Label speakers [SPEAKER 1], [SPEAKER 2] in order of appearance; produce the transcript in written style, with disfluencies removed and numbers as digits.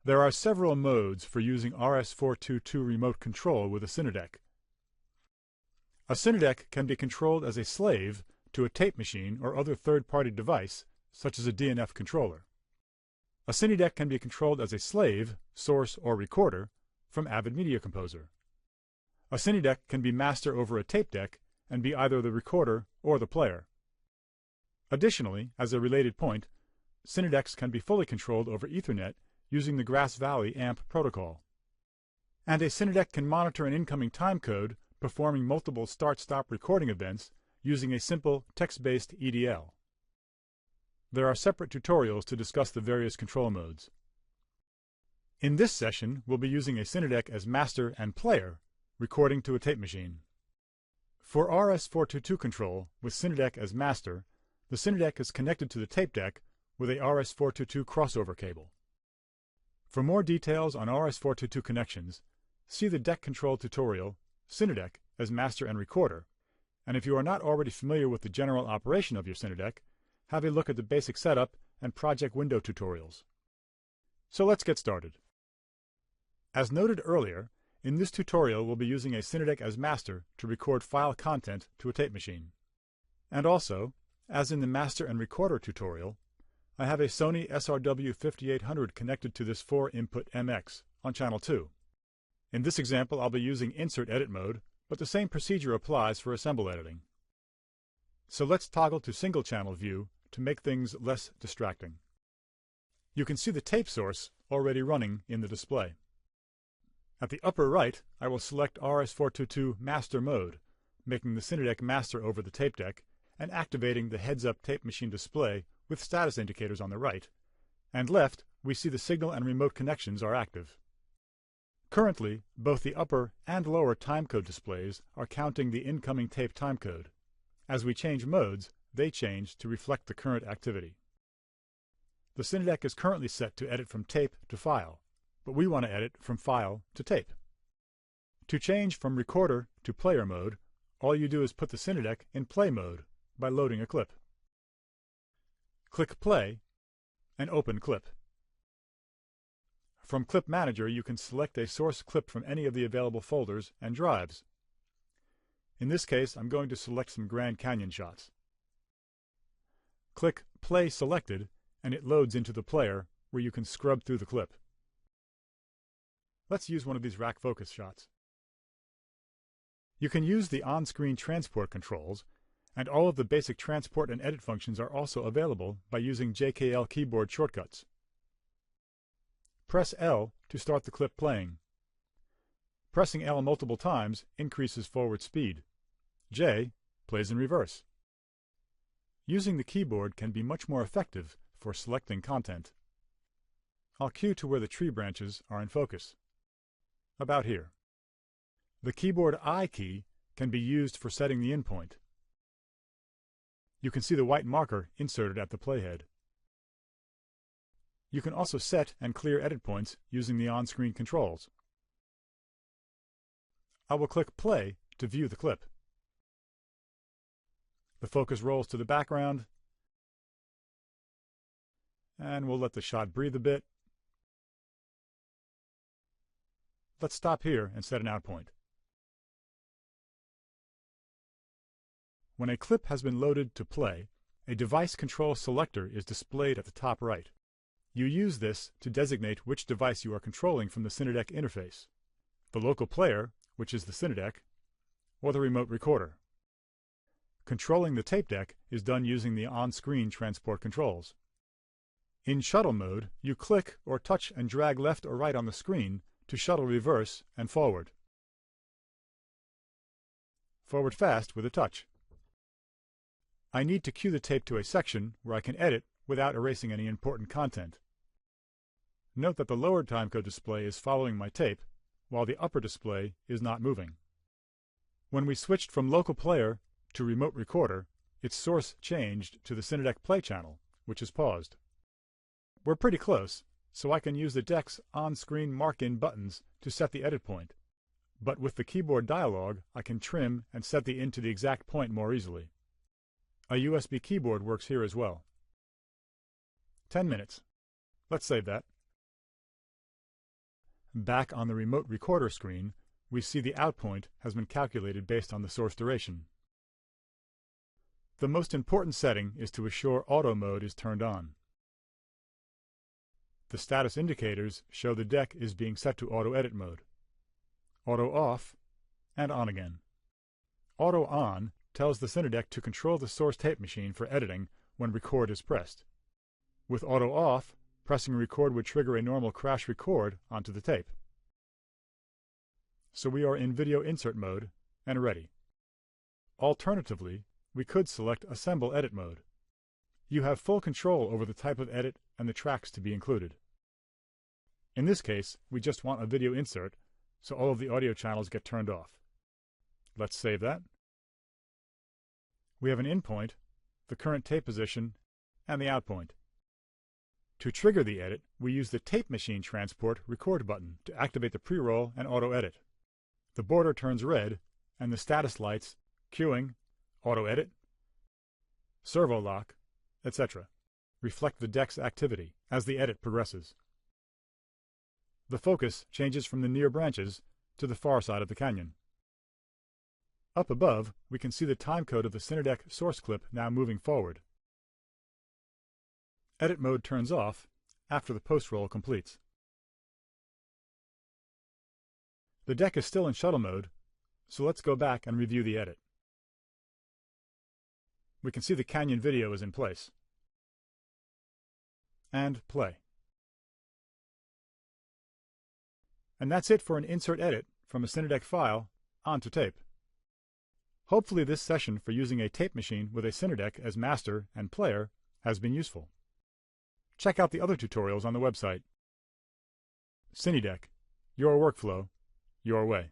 [SPEAKER 1] There are several modes for using RS-422 remote control with a Cinedec. A Cinedec can be controlled as a slave to a tape machine or other third-party device, such as a DNF controller. A Cinedec can be controlled as a slave, source, or recorder from Avid Media Composer. A Cinedec can be master over a tape deck and be either the recorder or the player. Additionally, as a related point, Cinedecs can be fully controlled over Ethernet using the Grass Valley AMP protocol. And a Cinedec can monitor an incoming timecode performing multiple start-stop recording events using a simple text-based EDL. There are separate tutorials to discuss the various control modes. In this session, we'll be using a Cinedec as master and player, recording to a tape machine. For RS-422 control with Cinedec as master, the Cinedec is connected to the tape deck with a RS-422 crossover cable. For more details on RS-422 connections, see the deck control tutorial, Cinedec as master and recorder, and if you are not already familiar with the general operation of your Cinedec, have a look at the basic setup and project window tutorials. So let's get started. As noted earlier, in this tutorial we'll be using a Cinedec as master to record file content to a tape machine. And also, as in the master and recorder tutorial, I have a Sony SRW5800 connected to this 4-input MX on channel 2. In this example I'll be using insert edit mode, but the same procedure applies for assemble editing. So let's toggle to single channel view to make things less distracting. You can see the tape source already running in the display. At the upper right, I will select RS-422 Master Mode, making the Cinedec master over the tape deck and activating the heads-up tape machine display with status indicators on the right, and left we see the signal and remote connections are active. Currently, both the upper and lower timecode displays are counting the incoming tape timecode. As we change modes, they change to reflect the current activity. The Cinedec is currently set to edit from tape to file, but we want to edit from file to tape. To change from recorder to player mode, all you do is put the Cinedec in play mode by loading a clip. Click Play and open clip. From Clip Manager you can select a source clip from any of the available folders and drives. In this case I'm going to select some Grand Canyon shots. Click Play Selected and it loads into the player where you can scrub through the clip. Let's use one of these rack focus shots. You can use the on-screen transport controls, and all of the basic transport and edit functions are also available by using JKL keyboard shortcuts. Press L to start the clip playing. Pressing L multiple times increases forward speed. J plays in reverse. Using the keyboard can be much more effective for selecting content. I'll cue to where the tree branches are in focus. About here. The keyboard I key can be used for setting the in point. You can see the white marker inserted at the playhead. You can also set and clear edit points using the on-screen controls. I will click Play to view the clip. The focus rolls to the background, and we'll let the shot breathe a bit. Let's stop here and set an out point. When a clip has been loaded to play, a device control selector is displayed at the top right. You use this to designate which device you are controlling from the Cinedec interface, the local player, which is the Cinedec, or the remote recorder. Controlling the tape deck is done using the on-screen transport controls. In shuttle mode, you click or touch and drag left or right on the screen to shuttle reverse and forward. Forward fast with a touch. I need to cue the tape to a section where I can edit without erasing any important content. Note that the lower timecode display is following my tape, while the upper display is not moving. When we switched from local player to remote recorder, its source changed to the Cinedec play channel, which is paused. We're pretty close, so I can use the deck's on-screen mark-in buttons to set the edit point, but with the keyboard dialog I can trim and set the in to the exact point more easily. A USB keyboard works here as well. 10 minutes. Let's save that. Back on the remote recorder screen, we see the out point has been calculated based on the source duration. The most important setting is to assure auto mode is turned on. The status indicators show the deck is being set to auto edit mode. Auto off and on again. Auto on tells the Cinedeck to control the source tape machine for editing when record is pressed. With auto off, pressing record would trigger a normal crash record onto the tape. So we are in video insert mode and ready. Alternatively, we could select Assemble Edit mode. You have full control over the type of edit and the tracks to be included. In this case, we just want a video insert, so all of the audio channels get turned off. Let's save that. We have an in point, the current tape position, and the out point. To trigger the edit, we use the Tape Machine Transport Record button to activate the pre-roll and auto edit. The border turns red, and the status lights, queuing, auto edit, servo lock, etc. reflect the deck's activity as the edit progresses. The focus changes from the near branches to the far side of the canyon. Up above, we can see the timecode of the Cinedeck source clip now moving forward. Edit mode turns off after the post-roll completes. The deck is still in shuttle mode, so let's go back and review the edit. We can see the canyon video is in place. And play. And that's it for an insert edit from a Cinedeck file onto tape. Hopefully this session for using a tape machine with a Cinedeck as master and player has been useful. Check out the other tutorials on the website. Cinedeck, your workflow, your way.